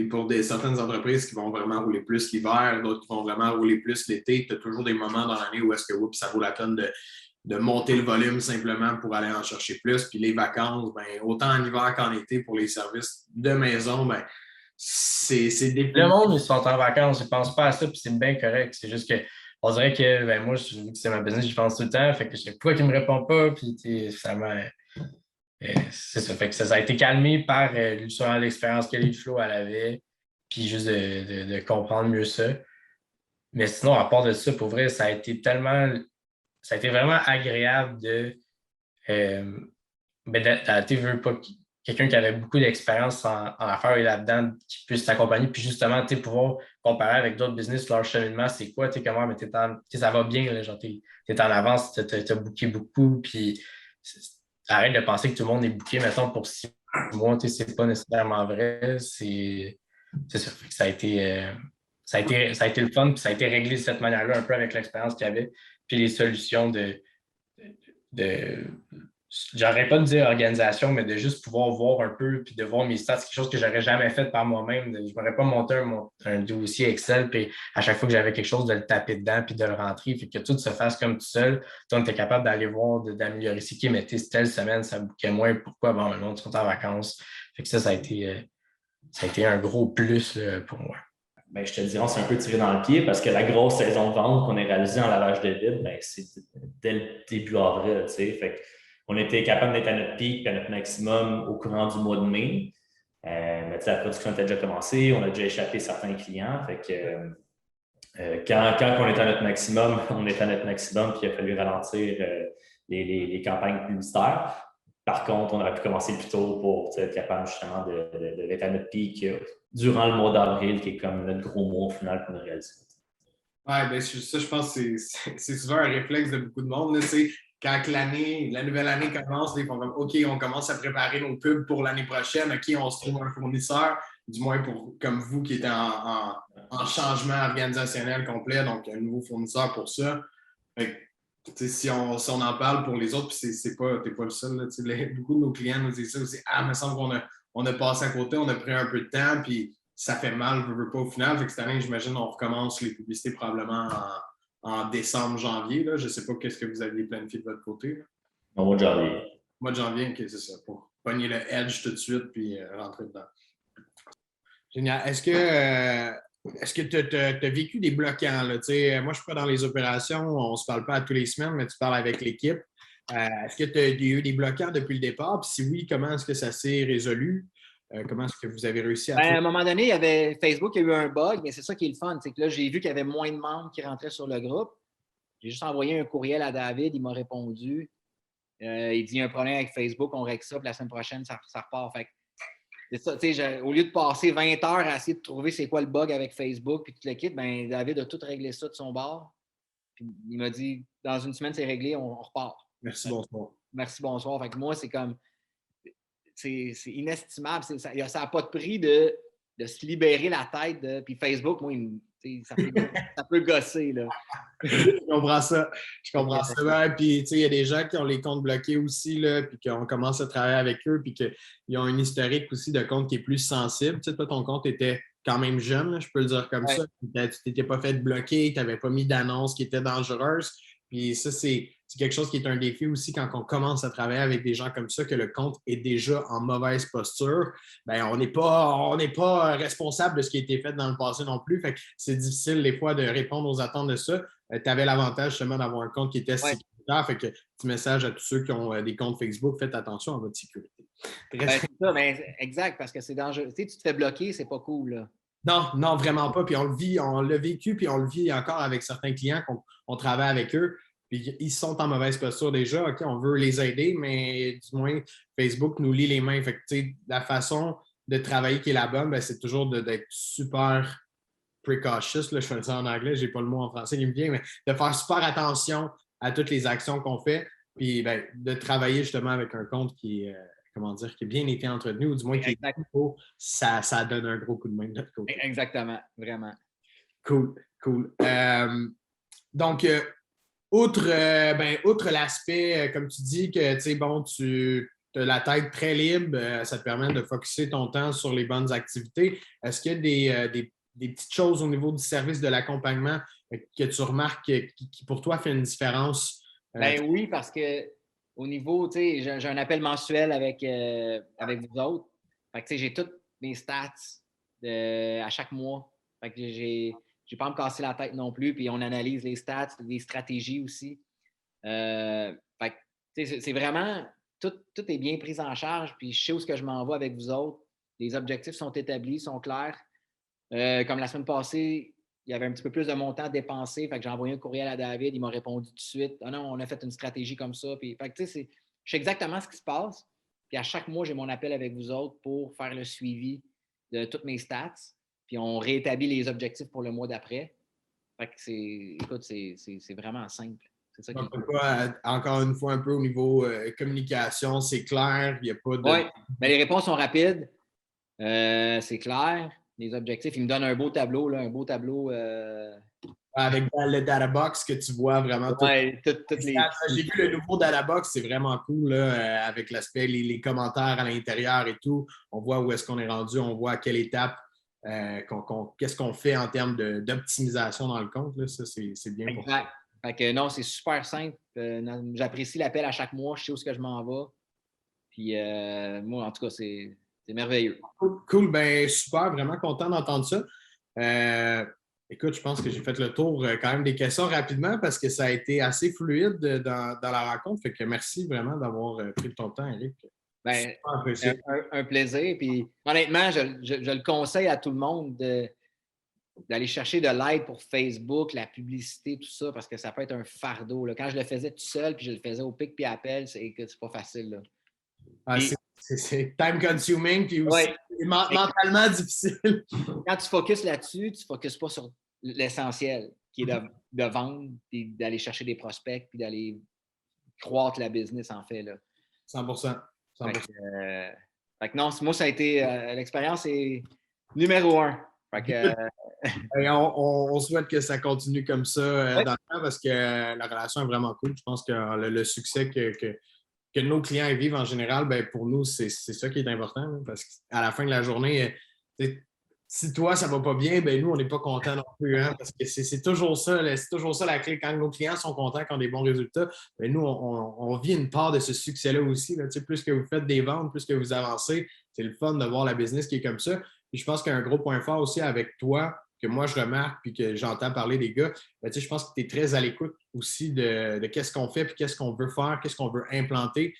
pour certaines entreprises qui vont vraiment rouler plus l'hiver, d'autres qui vont vraiment rouler plus l'été, tu as toujours des moments dans l'année où est-ce que ça vaut la peine de monter le volume simplement pour aller en chercher plus. Puis les vacances, ben, autant en hiver qu'en été pour les services de maison, ben, c'est le monde, ils sont en vacances, ils ne pensent pas à ça, puis c'est bien correct. C'est juste que on dirait que ben, moi, vu que c'est ma business, je pense tout le temps. Fait que je sais pourquoi qu'ils ne me répondent pas, puis finalement. C'est ça. Fait que ça a été calmé par l'expérience que Lily Flo elle avait, puis juste de comprendre mieux ça. Mais sinon, à part de ça, pour vrai, ça a été vraiment agréable veux pas quelqu'un qui avait beaucoup d'expérience en affaires et là-dedans, qui puisse t'accompagner, puis justement, pouvoir comparer avec d'autres business, leur cheminement, c'est quoi, comment, mais ça va bien, là, genre, t'es en avance, t'as booké beaucoup, puis arrête de penser que tout le monde est booké, mettons, pour 6 mois, c'est pas nécessairement vrai, c'est ça. Ça a été le fun, puis ça a été réglé de cette manière-là, un peu avec l'expérience qu'il y avait, puis les solutions j'aurais pas de dire organisation, mais de juste pouvoir voir un peu puis de voir mes stats, c'est quelque chose que j'aurais jamais fait par moi-même. Je m'aurais pas monté un dossier Excel, puis à chaque fois que j'avais quelque chose, de le taper dedans puis de le rentrer, puis que tout se fasse comme tout seul. On était capable d'aller voir, d'améliorer ce qui mettait telle semaine, ça bouquait moins. Pourquoi? Bon, le monde sont en vacances. Fait que ça a été un gros plus là, pour moi. Ben, je te dirais, on s'est un peu tiré dans le pied parce que la grosse saison de vente qu'on a réalisée en lavage de vide, ben, c'est dès le début avril. Fait on était capable d'être à notre pic et à notre maximum au courant du mois de mai. Mais la production était déjà commencée, on a déjà échappé certains clients. Fait que quand on est à notre maximum, on est à notre maximum, puis il a fallu ralentir les campagnes publicitaires. Par contre, on aurait pu commencer plus tôt pour être capable justement d'être à notre pic durant le mois d'avril, qui est comme notre gros mois au final pour nous réaliser. Ouais, ben ça, je pense que c'est souvent un réflexe de beaucoup de monde. Là, quand la nouvelle année commence, ils font comme OK, on commence à préparer nos pubs pour l'année prochaine, OK, on se trouve un fournisseur, du moins pour comme vous qui êtes en changement organisationnel complet, donc un nouveau fournisseur pour ça. Fait que, si on en parle pour les autres, puis t'es pas le seul. Là, beaucoup de nos clients nous disent ça aussi. Ah, il me semble qu'on a passé à côté, on a pris un peu de temps, puis ça fait mal, je veux pas au final. Fait que cette année, j'imagine, on recommence les publicités probablement en décembre, janvier. Là. Je sais pas qu'est-ce que vous aviez planifié de votre côté. Là. Au mois de janvier. Mois de janvier, OK, c'est ça. Pour pogner le edge tout de suite, puis rentrer dedans. Génial. Est-ce que tu as vécu des bloquants? Là? Moi, je ne suis pas dans les opérations, on ne se parle pas à tous les semaines, mais tu parles avec l'équipe. Est-ce que tu as eu des bloquants depuis le départ? Puis si oui, comment est-ce que ça s'est résolu? Comment est-ce que vous avez réussi à... À un moment donné, il y avait Facebook qui a eu un bug, mais c'est ça qui est le fun. C'est que là, j'ai vu qu'il y avait moins de membres qui rentraient sur le groupe. J'ai juste envoyé un courriel à David, il m'a répondu. Il dit il y a un problème avec Facebook, on règle ça, puis la semaine prochaine, ça repart. Fait que, c'est ça, au lieu de passer 20 heures à essayer de trouver c'est quoi le bug avec Facebook puis tout le kit, ben David a tout réglé ça de son bord. Puis il m'a dit dans une semaine, c'est réglé, on repart. Merci, bonsoir. Merci, bonsoir. Fait que moi, c'est comme c'est inestimable. Ça n'a pas de prix de se libérer la tête. Puis Facebook, moi, ça peut gosser. Là. Je comprends ça. Ouais. Puis, il y a des gens qui ont les comptes bloqués aussi, là, puis qu'on commence à travailler avec eux, puis qu'ils ont un historique aussi de compte qui est plus sensible. Toi, ton compte était quand même jeune, là, je peux le dire comme ça. Tu t'étais pas fait bloquer, tu n'avais pas mis d'annonce qui était dangereuse. Puis ça, c'est quelque chose qui est un défi aussi quand on commence à travailler avec des gens comme ça, que le compte est déjà en mauvaise posture. Bien, on n'est pas responsable de ce qui a été fait dans le passé non plus. Fait que c'est difficile des fois de répondre aux attentes de ça. Tu avais l'avantage justement d'avoir un compte qui était sécuritaire. Fait que petit message à tous ceux qui ont des comptes Facebook, faites attention à votre sécurité. C'est ça, exact, parce que c'est dangereux. Tu te fais bloquer, c'est pas cool. Là. Non, vraiment pas. Puis on l'a vécu, puis on le vit encore avec certains clients qu'on travaille avec eux. Puis ils sont en mauvaise posture déjà. OK, on veut les aider, mais du moins, Facebook nous lie les mains. Fait que, la façon de travailler qui est la bonne, c'est toujours d'être super precautious. Là, je fais ça en anglais, j'ai pas le mot en français qui me vient, mais de faire super attention à toutes les actions qu'on fait. Puis de travailler justement avec un compte qui est qui a bien été entretenu, ou du moins qui est beau, ça donne un gros coup de main de notre côté. Exactement, vraiment. Cool. Donc, outre l'aspect, comme tu dis, que tu as la tête très libre, ça te permet de focusser ton temps sur les bonnes activités. Est-ce qu'il y a des petites choses au niveau du service de l'accompagnement que tu remarques qui pour toi fait une différence? Oui, parce que au niveau, j'ai un appel mensuel avec vous autres. Fait que j'ai toutes mes stats à chaque mois. Fait que j'ai pas à me casser la tête non plus. Puis on analyse les stats, les stratégies aussi. Fait que c'est vraiment tout est bien pris en charge. Puis je sais où ce que je m'en vais avec vous autres. Les objectifs sont établis, sont clairs. Comme la semaine passée, il y avait un petit peu plus de montant dépensé. Fait que j'ai envoyé un courriel à David. Il m'a répondu tout de suite. Ah non, on a fait une stratégie comme ça. Puis, fait que, je sais exactement ce qui se passe. Puis à chaque mois, j'ai mon appel avec vous autres pour faire le suivi de toutes mes stats. Puis on réétablit les objectifs pour le mois d'après. Fait que c'est vraiment simple. C'est ça donc, encore une fois, un peu au niveau communication, c'est clair. Il n'y a pas de. Oui, les réponses sont rapides. C'est clair. Les objectifs, ils me donnent un beau tableau, là, Avec le Databox que tu vois vraiment tout. J'ai vu le nouveau Databox, c'est vraiment cool là, avec l'aspect, les commentaires à l'intérieur et tout. On voit où est-ce qu'on est rendu, on voit à quelle étape, qu'est-ce qu'on fait en termes d'optimisation dans le compte. Là. Ça, c'est bien pour ça. Fait que non, c'est super simple. J'apprécie l'appel à chaque mois, je sais où je m'en vais. Puis moi, en tout cas, c'est merveilleux. Cool, ben super, vraiment content d'entendre ça. Écoute, je pense que j'ai fait le tour quand même des questions rapidement parce que ça a été assez fluide dans la rencontre. Fait que merci vraiment d'avoir pris ton temps, Eric. Un plaisir. Puis honnêtement, je le conseille à tout le monde d'aller chercher de l'aide pour Facebook, la publicité, tout ça, parce que ça peut être un fardeau. Là. Quand je le faisais tout seul, puis je le faisais au pic puis appel, c'est pas facile. Là. Ah, c'est time consuming puis aussi Ouais. mentalement difficile. Quand tu focuses là-dessus, tu ne focuses pas sur l'essentiel, qui est de vendre, puis d'aller chercher des prospects, puis d'aller croître la business, en fait. Là. 100%. Fait que non, moi, ça a été l'expérience est numéro 1. Fait que, Et on souhaite que ça continue comme ça dans le temps parce que la relation est vraiment cool. Je pense que le succès que nos clients vivent en général, ben, pour nous, c'est ça qui est important. Hein, parce qu'à la fin de la journée, si toi, ça va pas bien, ben, nous, on n'est pas contents non plus. Hein, parce que c'est toujours ça la clé. Quand nos clients sont contents, qui ont des bons résultats, ben, nous, on vit une part de ce succès-là aussi. Là, plus que vous faites des ventes, plus que vous avancez, c'est le fun de voir la business qui est comme ça. Puis je pense qu'un gros point fort aussi avec toi, que moi je remarque puis que j'entends parler des gars, ben, je pense que tu es très à l'écoute aussi de qu'est-ce qu'on fait puis qu'est-ce qu'on veut faire, qu'est-ce qu'on veut implanter.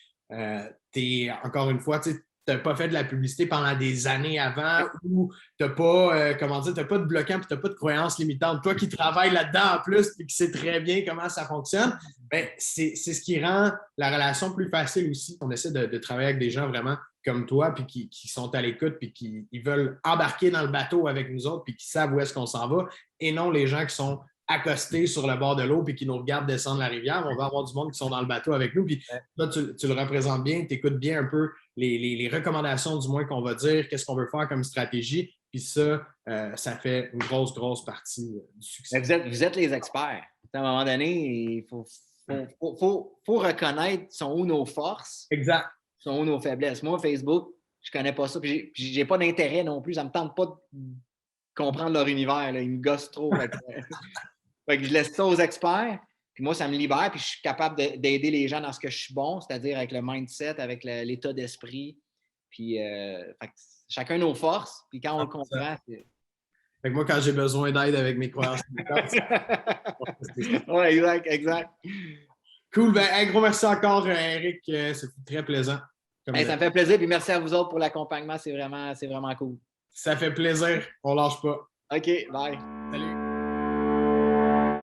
Encore une fois, tu n'as pas fait de la publicité pendant des années avant ou tu n'as pas, t'as pas de bloquant puis tu n'as pas de croyances limitantes. Toi qui travailles là-dedans en plus et qui sais très bien comment ça fonctionne, ben, c'est ce qui rend la relation plus facile aussi. On essaie de travailler avec des gens vraiment comme toi, puis qui sont à l'écoute, puis qui veulent embarquer dans le bateau avec nous autres, puis qui savent où est-ce qu'on s'en va, et non les gens qui sont accostés sur le bord de l'eau, puis qui nous regardent descendre la rivière. On va avoir du monde qui sont dans le bateau avec nous, puis là, tu le représentes bien, tu écoutes bien un peu les recommandations, du moins qu'on va dire, qu'est-ce qu'on veut faire comme stratégie, puis ça, ça fait une grosse partie du succès. vous êtes les experts. À un moment donné, il faut reconnaître sont où nos forces. Exact. Sont où nos faiblesses. Moi, Facebook, je connais pas ça. Puis j'ai pas d'intérêt non plus. Ça me tente pas de comprendre leur univers. Là. Ils me gossent trop. Fait que je laisse ça aux experts. Puis moi, ça me libère. Puis je suis capable d'aider les gens dans ce que je suis bon, c'est-à-dire avec le mindset, avec l'état d'esprit. Puis fait que chacun nos forces. Puis quand on le comprend, c'est... Fait que moi, quand j'ai besoin d'aide avec mes croyances, oui, exact. Cool. Ben, un gros merci encore, Eric. C'était très plaisant. Ça me fait plaisir. Puis merci à vous autres pour l'accompagnement. C'est vraiment cool. Ça fait plaisir. On lâche pas. OK, bye. Salut.